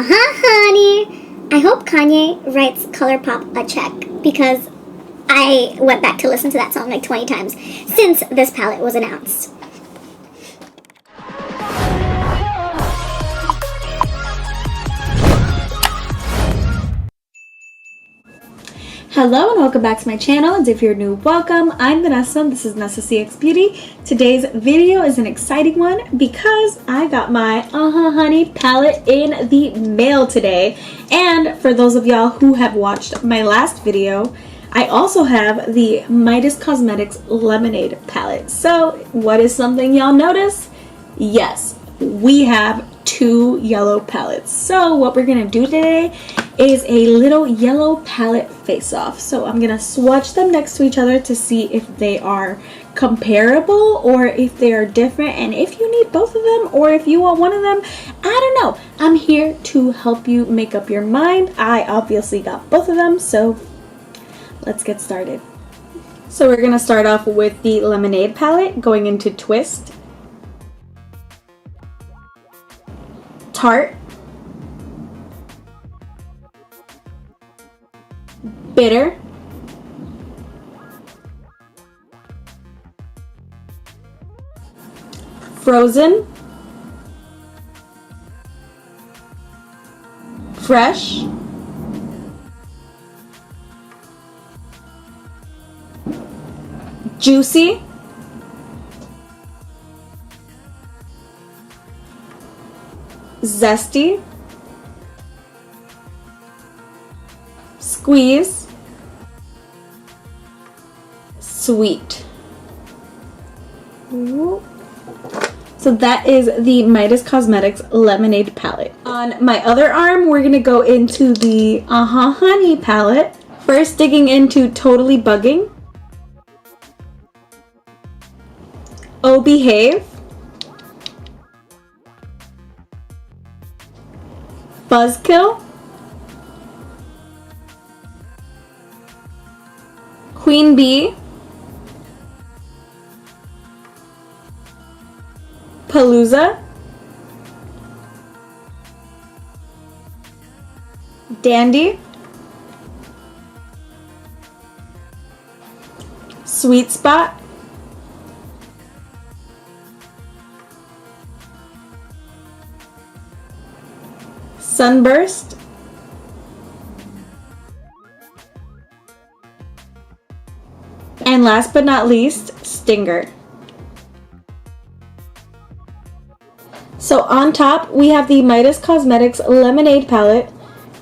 Honey. I hope Kanye writes Colourpop a check, because I went back to listen to that song like 20 times since this palette was announced. Hello and welcome back to my channel, and if you're new, welcome. I'm Vanessa, this is NessacxBeauty. Today's video is an exciting one because I got my Honey palette in the mail today. And for those of y'all who have watched my last video, I also have the Midas Cosmetics Lemonade palette. So what is something y'all notice? Yes, we have two yellow palettes. So what we're gonna do today is a little yellow palette face-off. So I'm gonna swatch them next to each other to see if they are comparable or if they are different, and if you need both of them or if you want one of them. I don't know. I'm here to help you make up your mind. I obviously got both of them, so let's get started. So we're gonna start off with the Lemonade palette, going into Twist, Tart, Bitter, Frozen, Fresh, Juicy, Zesty, Squeeze, Sweet. So that is the Midas Cosmetics Lemonade palette. On my other arm, we're gonna go into the Honey palette. First, digging into Totally Bugging, Oh Behave, Buzzkill, Queen Bee, Palooza, Dandy, Sweet Spot, Sunburst, and last but not least, Stinger. So on top, we have the Midas Cosmetics Lemonade palette,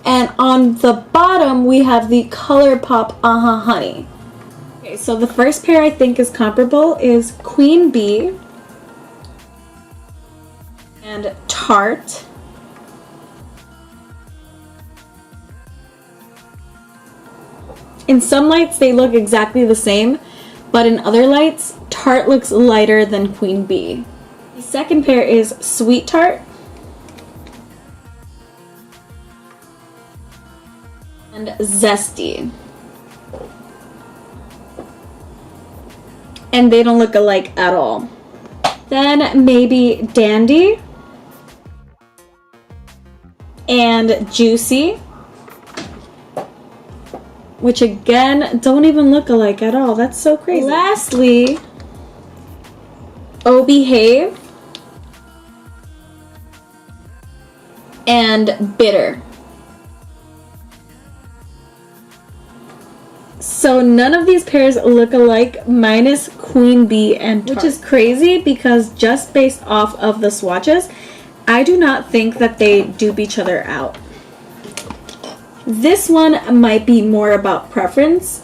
and on the bottom, we have the Colourpop Honey. Okay, so the first pair I think is comparable is Queen Bee and Tart. In some lights, they look exactly the same, but in other lights, Tart looks lighter than Queen Bee. The second pair is Sweet Tart and Zesty. And they don't look alike at all. Then maybe Dandy and Juicy, which again don't even look alike at all. That's so crazy. Lastly, Oh Behave and Bitter. So none of these pairs look alike minus Queen Bee and Tart, which is crazy because just based off of the swatches, I do not think that they dupe each other out. This one might be more about preference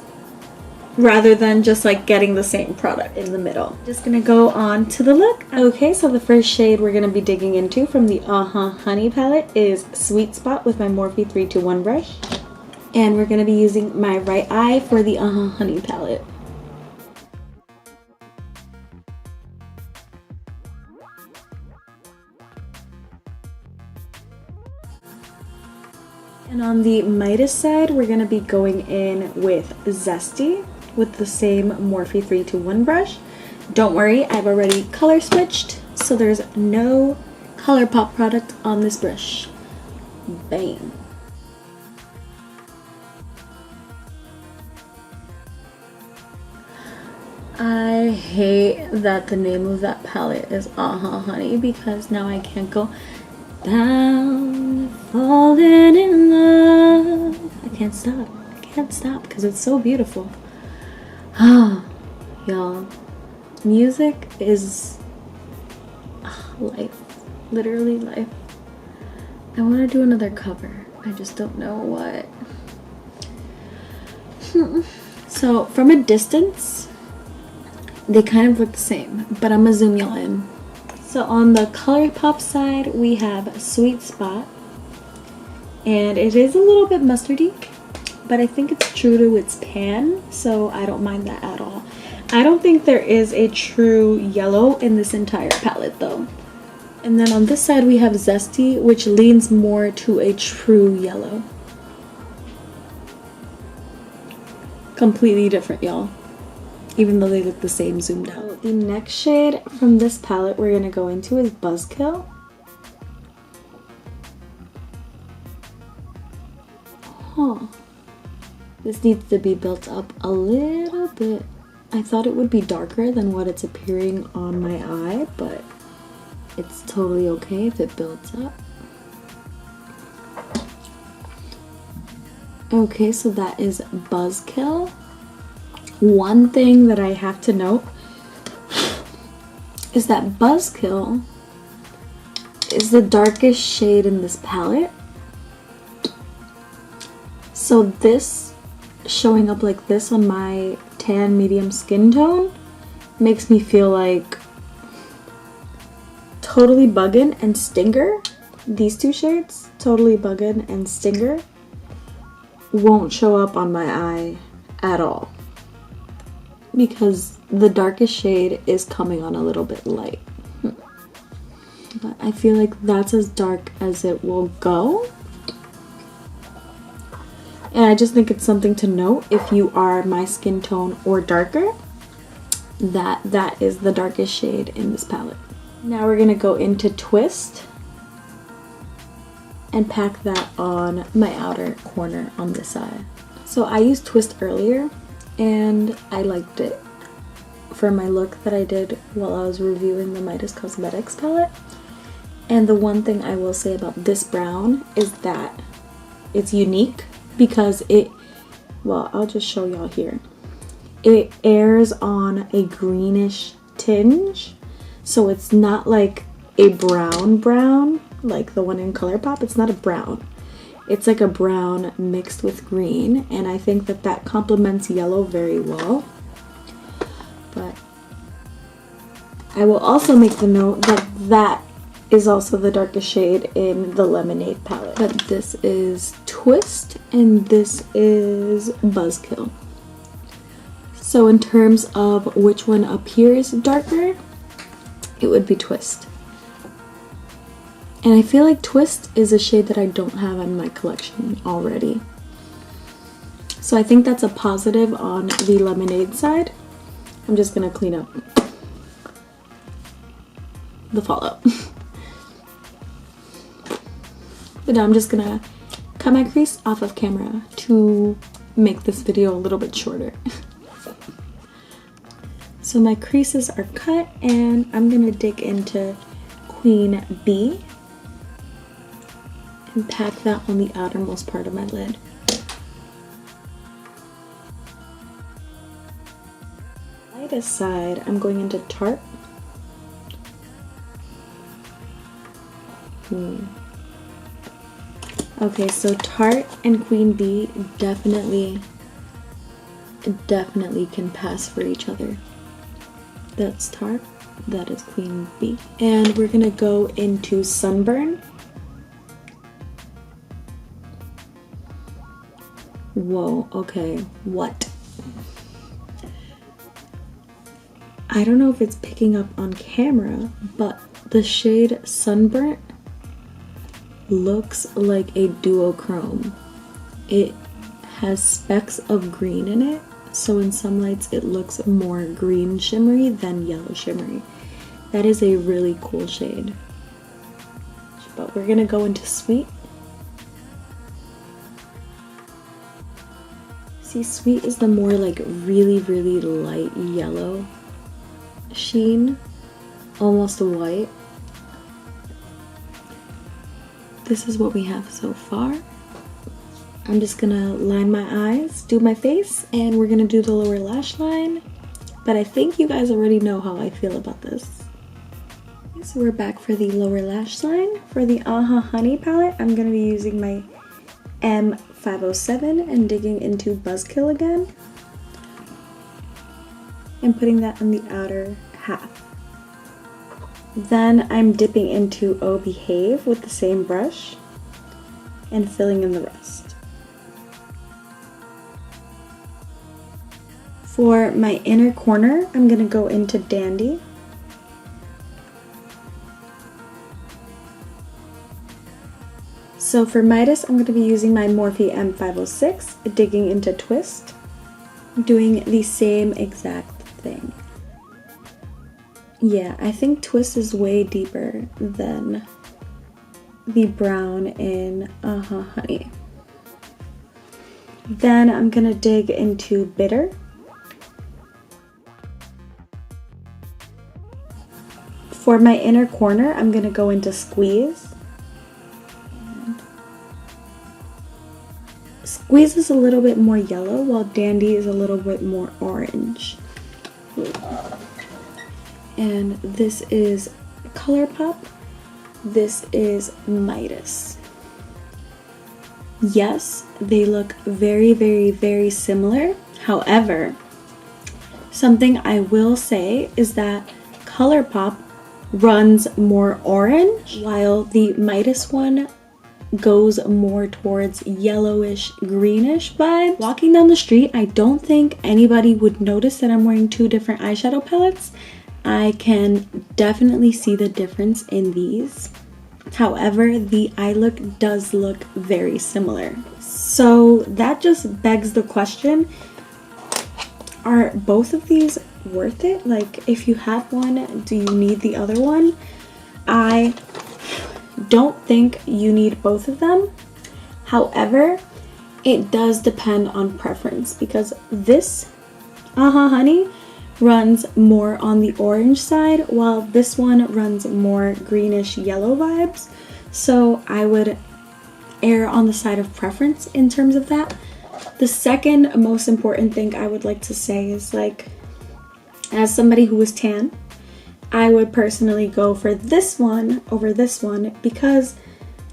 rather than just like getting the same product in the middle. Just gonna go on to the look. Okay, so the first shade we're gonna be digging into from the Honey palette is Sweet Spot with my Morphe 321 brush. And we're gonna be using my right eye for the Honey palette. And on the Midas side, we're going to be going in with Zesty with the same Morphe 321 brush. Don't worry, I've already color switched, so there's no Colourpop product on this brush. Bang. I hate that the name of that palette is Uhhuh Honey, because now I can't go down, falling in love. I can't stop. I can't stop because it's so beautiful. Ah, y'all, music is life. Literally life. I want to do another cover. I just don't know what. So from a distance, they kind of look the same, but I'm gonna zoom y'all in. So on the Colourpop side, we have Sweet Spot, and it is a little bit mustardy, but I think it's true to its pan, so I don't mind that at all. I don't think there is a true yellow in this entire palette though. And then on this side we have Zesty, which leans more to a true yellow. Completely different, y'all. Even though they look the same zoomed out. The next shade from this palette we're gonna go into is Buzzkill. Huh. This needs to be built up a little bit. I thought it would be darker than what it's appearing on my eye, but it's totally okay if it builds up. Okay, so that is Buzzkill. One thing that I have to note is that Buzzkill is the darkest shade in this palette. So this showing up like this on my tan medium skin tone makes me feel like Totally Buggin' and Stinger, these two shades, Totally Buggin' and Stinger, won't show up on my eye at all because the darkest shade is coming on a little bit light. But I feel like that's as dark as it will go. And I just think it's something to note if you are my skin tone or darker, that is the darkest shade in this palette. Now we're gonna go into Twist and pack that on my outer corner on this side. So I used Twist earlier and I liked it for my look that I did while I was reviewing the Midas Cosmetics palette. And the one thing I will say about this brown is that it's unique because well, I'll just show y'all here. It airs on a greenish tinge. So it's not like a brown like the one in Colourpop. It's not a brown. It's like a brown mixed with green, and I think that that complements yellow very well. But I will also make the note that that is also the darkest shade in the Lemonade palette. But this is Twist and this is Buzzkill. So in terms of which one appears darker, it would be Twist. And I feel like Twist is a shade that I don't have in my collection already. So I think that's a positive on the Lemonade side. I'm just gonna clean up the fallout. But now I'm just gonna cut my crease off of camera to make this video a little bit shorter. So my creases are cut and I'm gonna dig into Queen Bee and pack that on the outermost part of my lid. Lightest side, I'm going into Tarte. Okay, so Tarte and Queen Bee definitely can pass for each other. That's Tarte, that is Queen Bee. And we're gonna go into Sunburn. Whoa, okay, what? I don't know if it's picking up on camera, but the shade Sunburnt looks like a duochrome. It has specks of green in it, so in some lights it looks more green shimmery than yellow shimmery. That is a really cool shade. But we're gonna go into Sweet. See, Sweet is the more like really, really light yellow sheen, almost a white. This is what we have so far. I'm just gonna line my eyes, do my face, and we're gonna do the lower lash line. But I think you guys already know how I feel about this. Okay, so we're back for the lower lash line. For the Uhhuh Honey palette, I'm gonna be using my M507 and digging into Buzzkill again. And putting that on the outer half. Then I'm dipping into Oh Behave with the same brush and filling in the rest. For my inner corner, I'm going to go into Dandy. So for Midas, I'm going to be using my Morphe M506, digging into Twist, doing the same exact thing. Yeah, I think Twist is way deeper than the brown in Uhhuh Honey. Then I'm going to dig into Bitter. For my inner corner, I'm going to go into Squeeze. Squeeze is a little bit more yellow, while Dandy is a little bit more orange. And this is Colourpop. This is Midas. Yes, they look very, very, very similar. However, something I will say is that Colourpop runs more orange, while the Midas one goes more towards yellowish, greenish vibes. Walking down the street, I don't think anybody would notice that I'm wearing two different eyeshadow palettes. I can definitely see the difference in these. However, the eye look does look very similar. So that just begs the question, are both of these worth it? Like, if you have one, do you need the other one? I don't think you need both of them. However, it does depend on preference, because this Uhhuh Honey runs more on the orange side, while this one runs more greenish yellow vibes. So I would err on the side of preference in terms of that. The second most important thing I would like to say is, like, as somebody who is tan, I would personally go for this one over this one because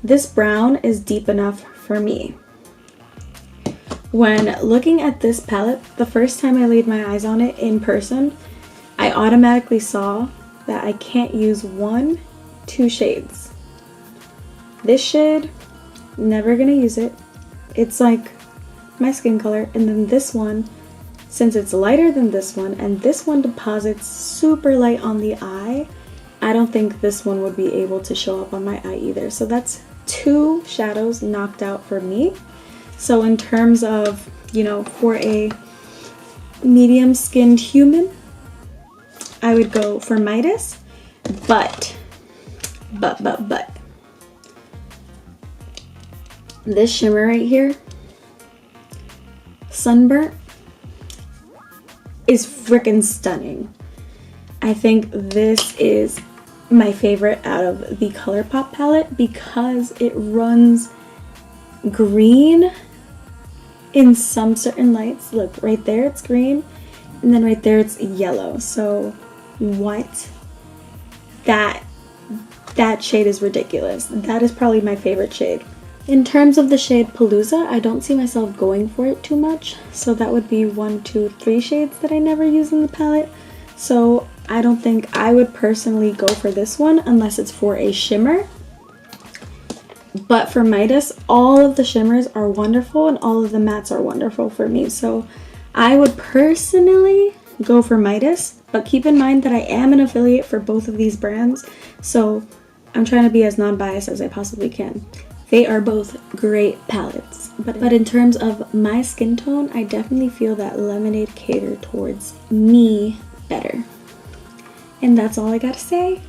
this brown is deep enough for me. When looking at this palette, the first time I laid my eyes on it in person, I automatically saw that I can't use two shades. This shade, never gonna use it. It's like my skin color. And then this one, since it's lighter than this one, and this one deposits super light on the eye, I don't think this one would be able to show up on my eye either. So that's two shadows knocked out for me. So in terms of, you know, for a medium skinned human, I would go for Midas, but this shimmer right here, Sunburnt, is freaking stunning. I think this is my favorite out of the Colourpop palette because it runs green in some certain lights. Look, right there it's green, and then right there it's yellow. So what? That shade is ridiculous. That is probably my favorite shade. In terms of the shade Palooza, I don't see myself going for it too much. So that would be 1, 2, 3 shades that I never use in the palette. So I don't think I would personally go for this one unless it's for a shimmer. But for Midas, all of the shimmers are wonderful and all of the mattes are wonderful for me. So I would personally go for Midas, but keep in mind that I am an affiliate for both of these brands. So I'm trying to be as non-biased as I possibly can. They are both great palettes. But in terms of my skin tone, I definitely feel that Lemonade catered towards me better. And that's all I gotta say.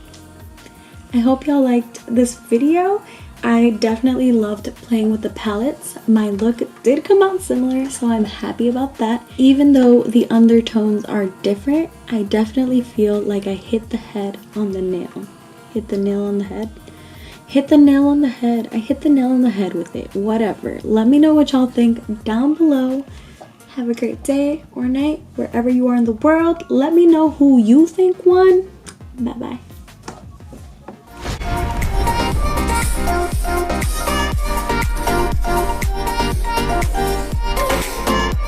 I hope y'all liked this video. I definitely loved playing with the palettes. My look did come out similar, so I'm happy about that. Even though the undertones are different, I definitely feel like I hit the head on the nail. Hit the nail on the head. Hit the nail on the head. I hit the nail on the head with it. Whatever. Let me know what y'all think down below. Have a great day or night wherever you are in the world. Let me know who you think won. Bye bye.